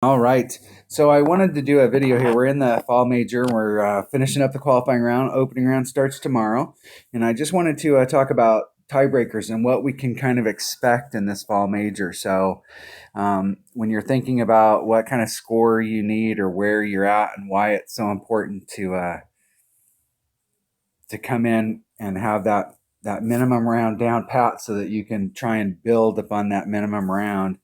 All right. So I wanted to do a video here. We're in the fall major. We're finishing up the qualifying round. Opening round starts tomorrow. And I just wanted to talk about tiebreakers and what we can kind of expect in this fall major. So when you're thinking about what kind of score you need or where you're at and why it's so important to come in and have that minimum round down pat so that you can try and build upon that minimum round.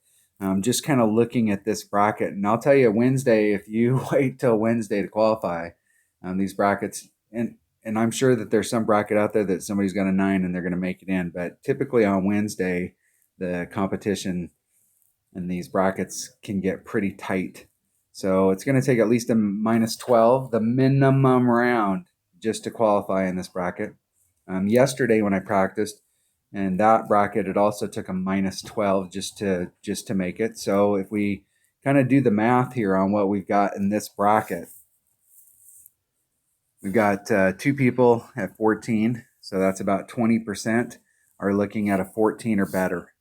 Just kind of looking at this bracket, and I'll tell you, Wednesday, if you wait till Wednesday to qualify, these brackets, and I'm sure that there's some bracket out there that somebody's got a 9 and they're going to make it in, but typically on Wednesday, the competition in these brackets can get pretty tight. So it's going to take at least a minus 12, the minimum round, just to qualify in this bracket. Yesterday when I practiced, and that bracket, it also took a minus 12 just to make it. So if we kind of do the math here on what we've got in this bracket, we've got 2 people at 14, so that's about 20% are looking at a 14 or better.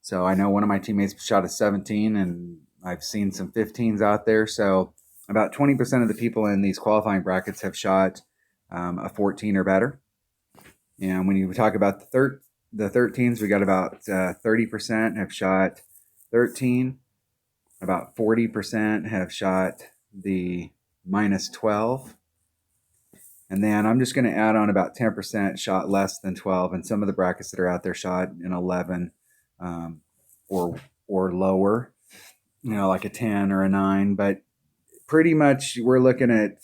So I know one of my teammates shot a 17, and I've seen some 15s out there. So about 20% of the people in these qualifying brackets have shot a 14 or better. And when you talk about the 13s, we got about 30% have shot 13. About 40% have shot the minus 12. And then I'm just going to add on about 10% shot less than 12. And some of the brackets that are out there shot an 11 or lower, like a 10 or a 9. But pretty much we're looking at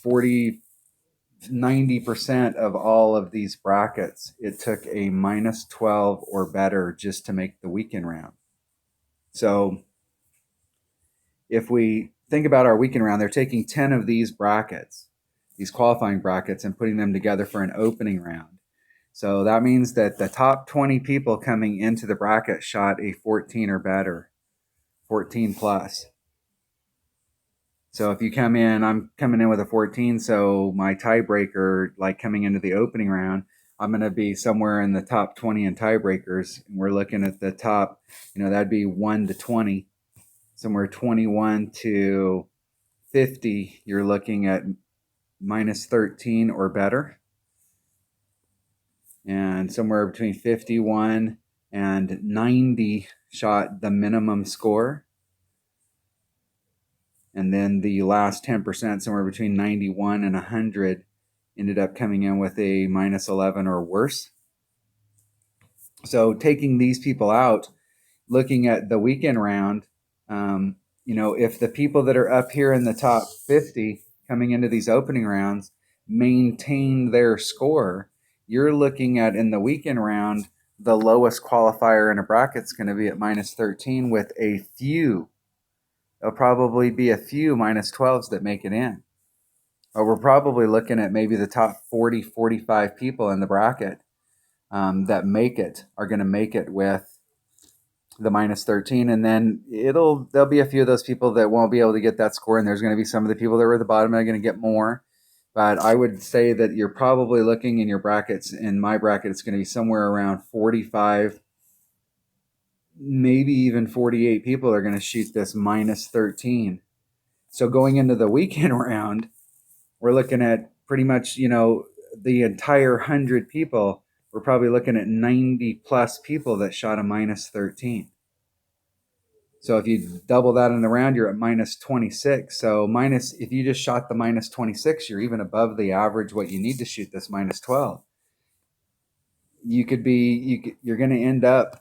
90% of all of these brackets, it took a minus 12 or better just to make the weekend round. So if we think about our weekend round, they're taking 10 of these brackets, these qualifying brackets, and putting them together for an opening round. So that means that the top 20 people coming into the bracket shot a 14 or better, 14 plus. So if you come in, I'm coming in with a 14, so my tiebreaker, like coming into the opening round, I'm going to be somewhere in the top 20 in tiebreakers. And we're looking at the top, that'd be 1 to 20, somewhere 21 to 50. You're looking at minus 13 or better. And somewhere between 51 and 90 shot the minimum score. And then the last 10%, somewhere between 91 and 100, ended up coming in with a minus 11 or worse. So taking these people out, looking at the weekend round, if the people that are up here in the top 50 coming into these opening rounds maintain their score, you're looking at, in the weekend round, the lowest qualifier in a bracket is going to be at minus 13 with a few. There'll probably be a few minus 12s that make it in. Or we're probably looking at maybe the top 40, 45 people in the bracket that make it are going to make it with the minus 13. And then there'll be a few of those people that won't be able to get that score. And there's going to be some of the people that were at the bottom that are going to get more. But I would say that you're probably looking in your brackets, in my bracket, it's going to be somewhere around 45, maybe even 48 people are going to shoot this minus 13. So going into the weekend round, we're looking at pretty much, the entire 100 people, we're probably looking at 90 plus people that shot a minus 13. So if you double that in the round, you're at minus 26. So if you just shot the minus 26, you're even above the average, what you need to shoot this minus 12. You're going to end up,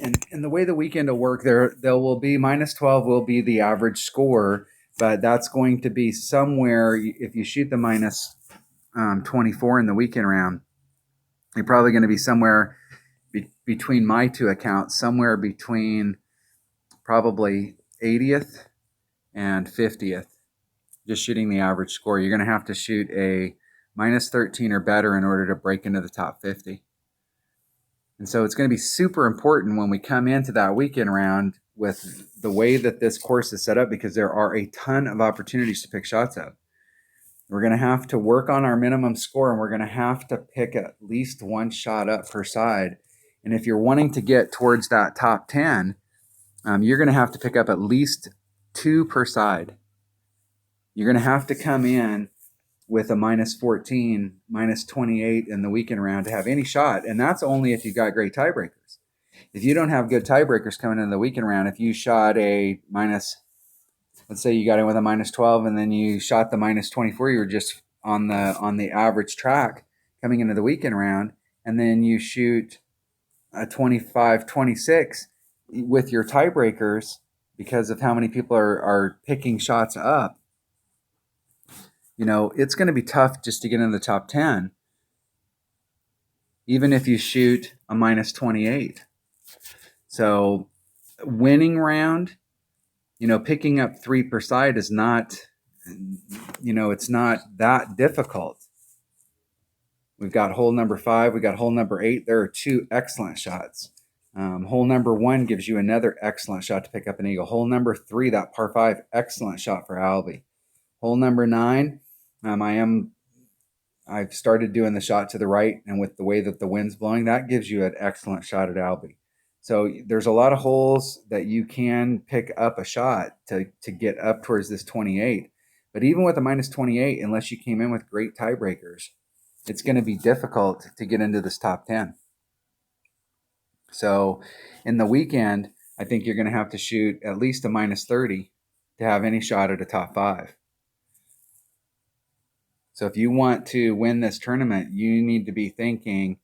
and the way the weekend will work, there will be minus 12 will be the average score, but that's going to be somewhere, if you shoot the minus 24 in the weekend round, you're probably going to be somewhere between my two accounts, somewhere between probably 80th and 50th, just shooting the average score. You're going to have to shoot a minus 13 or better in order to break into the top 50. And so it's going to be super important when we come into that weekend round with the way that this course is set up, because there are a ton of opportunities to pick shots up. We're going to have to work on our minimum score, and we're going to have to pick at least one shot up per side. And if you're wanting to get towards that top 10, you're going to have to pick up at least 2 per side. You're going to have to come in with a minus 14, minus 28 in the weekend round to have any shot. And that's only if you got great tiebreakers. If you don't have good tiebreakers coming in the weekend round, if you shot a minus, let's say you got in with a minus 12 and then you shot the minus 24, you were just on the average track coming into the weekend round, and then you shoot a 25, 26 with your tiebreakers because of how many people are picking shots up, it's going to be tough just to get in the top 10, even if you shoot a minus 28. So winning round, picking up 3 per side is not, it's not that difficult. We've got hole number 5. We got hole number 8. There are 2 excellent shots. Hole number 1 gives you another excellent shot to pick up an eagle. Hole number 3, that par 5, excellent shot for Albie. Hole number 9, I've started doing the shot to the right, and with the way that the wind's blowing, that gives you an excellent shot at Albie. So there's a lot of holes that you can pick up a shot to get up towards this 28. But even with a minus 28, unless you came in with great tiebreakers, it's going to be difficult to get into this top 10. So in the weekend, I think you're going to have to shoot at least a minus 30 to have any shot at a top 5. So if you want to win this tournament, you need to be thinking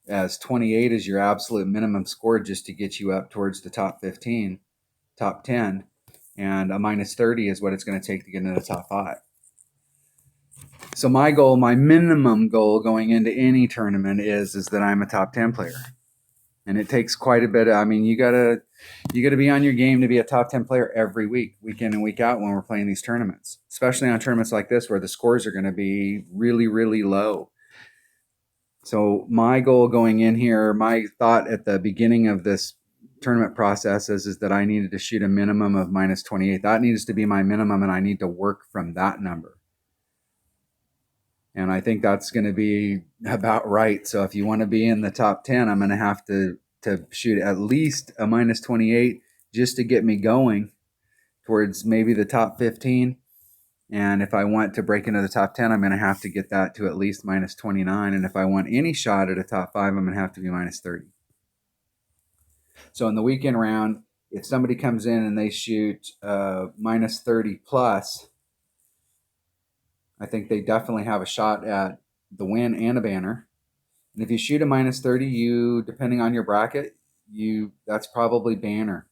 as 28 is your absolute minimum score just to get you up towards the top 15, top 10, and a minus 30 is what it's going to take to get into the top 5. So my minimum goal going into any tournament is that I'm a top 10 player. And it takes quite a bit. You gotta be on your game to be a top 10 player every week, week in and week out when we're playing these tournaments, especially on tournaments like this where the scores are going to be really, really low. So my goal going in here, my thought at the beginning of this tournament process is that I needed to shoot a minimum of minus 28. That needs to be my minimum, and I need to work from that number. And I think that's going to be about right. So if you want to be in the top 10, I'm going to have to shoot at least a minus 28 just to get me going towards maybe the top 15. And if I want to break into the top 10, I'm going to have to get that to at least minus 29. And if I want any shot at a top 5, I'm going to have to be minus 30. So in the weekend round, if somebody comes in and they shoot minus 30 plus, I think they definitely have a shot at the win and a banner. And if you shoot a minus 30, you, depending on your bracket, that's probably banner.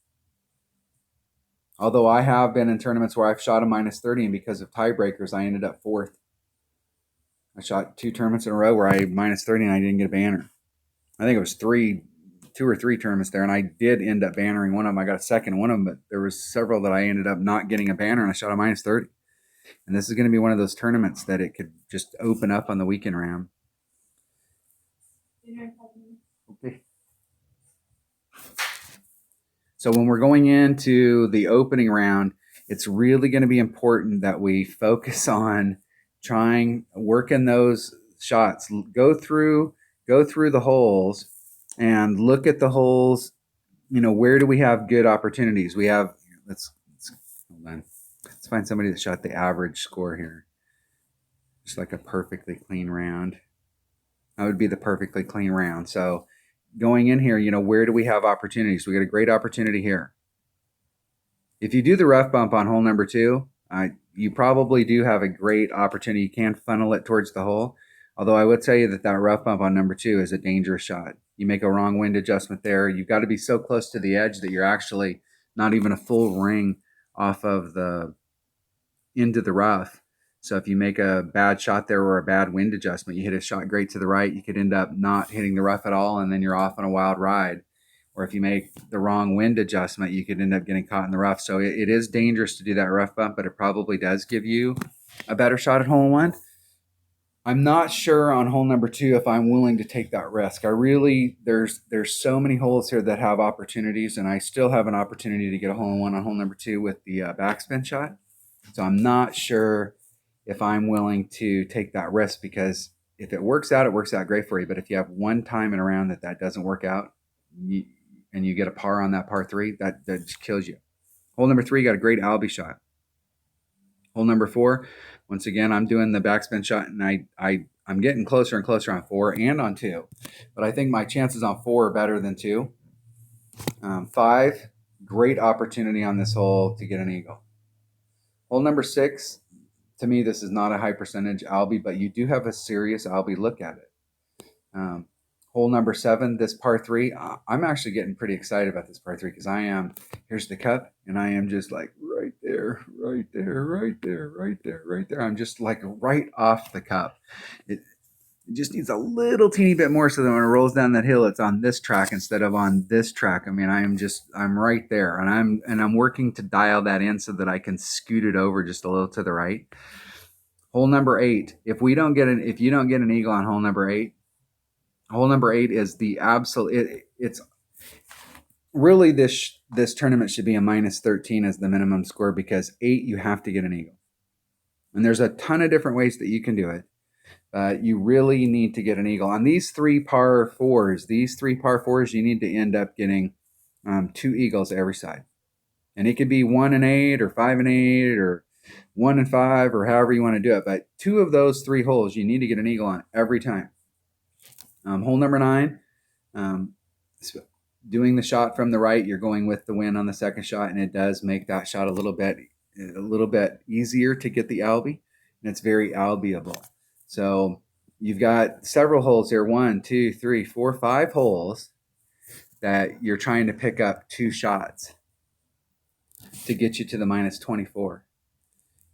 Although I have been in tournaments where I've shot a minus 30, and because of tiebreakers, I ended up 4th. I shot 2 tournaments in a row where I minus 30 and I didn't get a banner. I think it was 2 or 3 tournaments there, and I did end up bannering one of them. I got a second in one of them, but there was several that I ended up not getting a banner, and I shot a minus 30. And this is going to be one of those tournaments that it could just open up on the weekend round. Okay. So when we're going into the opening round, it's really going to be important that we focus on working those shots. Go through the holes and look at the holes. Where do we have good opportunities? We have, let's hold on. Let's find somebody that shot the average score here. Just like a perfectly clean round. That would be the perfectly clean round. So going in here, where do we have opportunities? We got a great opportunity here. If you do the rough bump on hole number 2, you probably do have a great opportunity. You can funnel it towards the hole. Although I would tell you that rough bump on number 2 is a dangerous shot. You make a wrong wind adjustment there. You've got to be so close to the edge that you're actually not even a full ring off of into the rough. So if you make a bad shot there or a bad wind adjustment, you hit a shot great to the right, you could end up not hitting the rough at all, and then you're off on a wild ride. Or if you make the wrong wind adjustment, you could end up getting caught in the rough. So it is dangerous to do that rough bump, but it probably does give you a better shot at hole 1. I'm not sure on hole number 2 if I'm willing to take that risk. There's so many holes here that have opportunities, and I still have an opportunity to get a hole in 1 on hole number 2 with the backspin shot. So I'm not sure if I'm willing to take that risk, because if it works out, it works out great for you. But if you have one time in a round that doesn't work out, and you get a par on that par 3, that just kills you. Hole number 3 got a great Albie shot. Hole number 4, once again, I'm doing the backspin shot, and I'm getting closer and closer on 4 and on 2. But I think my chances on 4 are better than 2. 5, great opportunity on this hole to get an eagle. Hole number 6, to me, this is not a high percentage Albie, but you do have a serious Albie look at it. Hole number 7, this par 3, I'm actually getting pretty excited about this par 3 because here's the cup, and I am just like right there, right there, right there, right there, right there. I'm just like right off the cup. It just needs a little teeny bit more so that when it rolls down that hill, it's on this track instead of on this track. I mean, I'm right there, and I'm working to dial that in so that I can scoot it over just a little to the right. Hole number 8, if you don't get an eagle on hole number 8, hole number 8 is the absolute. It's really this tournament should be a -13 as the minimum score, because 8 you have to get an eagle, and there's a ton of different ways that you can do it. You really need to get an eagle on these 3 par 4s. These 3 par 4s, you need to end up getting 2 eagles every side, and it could be 1 and 8 or 5 and 8 or 1 and 5 or however you want to do it. But 2 of those 3 holes, you need to get an eagle on every time. Hole number 9, doing the shot from the right, you're going with the wind on the second shot, and it does make that shot a little bit easier to get the Albie, and it's very Albieable. So you've got several holes here, 1, 2, 3, 4, 5 holes that you're trying to pick up 2 shots to get you to the -24.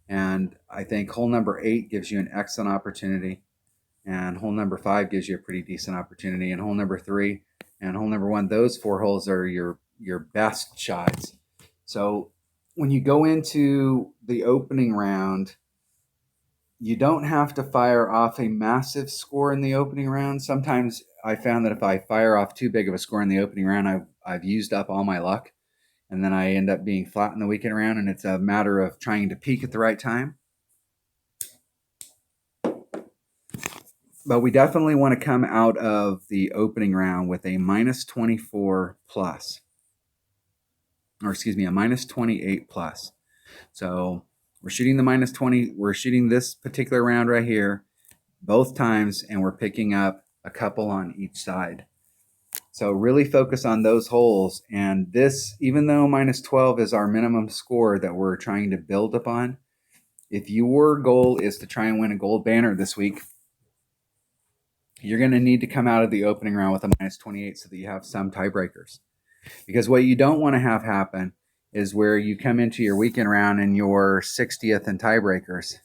And I think hole number 8 gives you an excellent opportunity, and hole number 5 gives you a pretty decent opportunity, and hole number 3 and hole number 1, those 4 holes are your best shots. So when you go into the opening round, you don't have to fire off a massive score in the opening round. Sometimes I found that if I fire off too big of a score in the opening round, I've used up all my luck, and then I end up being flat in the weekend round, and it's a matter of trying to peak at the right time. But we definitely want to come out of the opening round with a -24 plus, or excuse me, a -28 plus. So we're shooting the -20. We're shooting this particular round right here both times, and we're picking up a couple on each side. So really focus on those holes. And this, even though -12 is our minimum score that we're trying to build upon, if your goal is to try and win a gold banner this week, you're going to need to come out of the opening round with a -28 so that you have some tiebreakers. Because what you don't want to have happen is where you come into your weekend round and you're 60th in tiebreakers,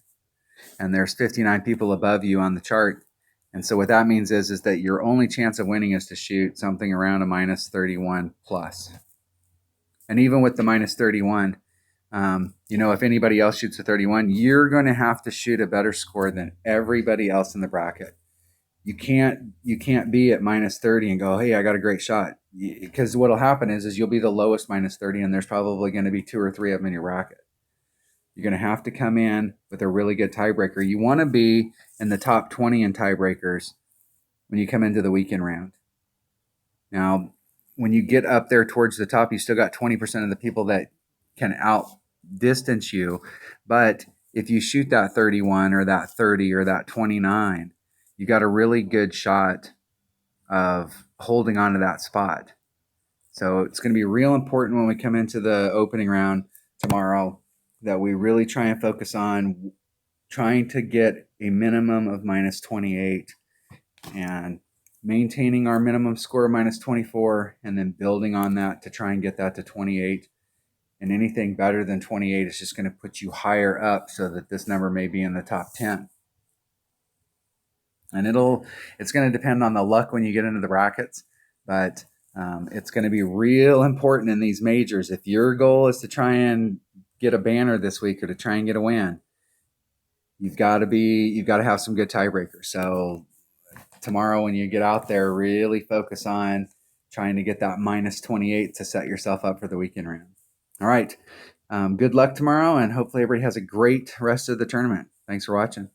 and there's 59 people above you on the chart. And so what that means is that your only chance of winning is to shoot something around a -31 plus. And even with the -31, if anybody else shoots a 31, you're going to have to shoot a better score than everybody else in the bracket. You can't be at -30 and go, hey, I got a great shot. Because what'll happen is you'll be the lowest -30, and there's probably going to be 2 or 3 of them in your bracket. You're going to have to come in with a really good tiebreaker. You want to be in the top 20 in tiebreakers when you come into the weekend round. Now, when you get up there towards the top, you still got 20% of the people that can outdistance you. But if you shoot that 31 or that 30 or that 29, you got a really good shot of holding on to that spot. So it's going to be real important when we come into the opening round tomorrow that we really try and focus on trying to get a minimum of -28 and maintaining our minimum score of -24, and then building on that to try and get that to 28. And anything better than 28 is just going to put you higher up so that this number may be in the top 10. And it's going to depend on the luck when you get into the brackets, but it's going to be real important in these majors. If your goal is to try and get a banner this week or to try and get a win, you've got to have some good tiebreakers. So tomorrow when you get out there, really focus on trying to get that -28 to set yourself up for the weekend round. All right. Good luck tomorrow, and hopefully everybody has a great rest of the tournament. Thanks for watching.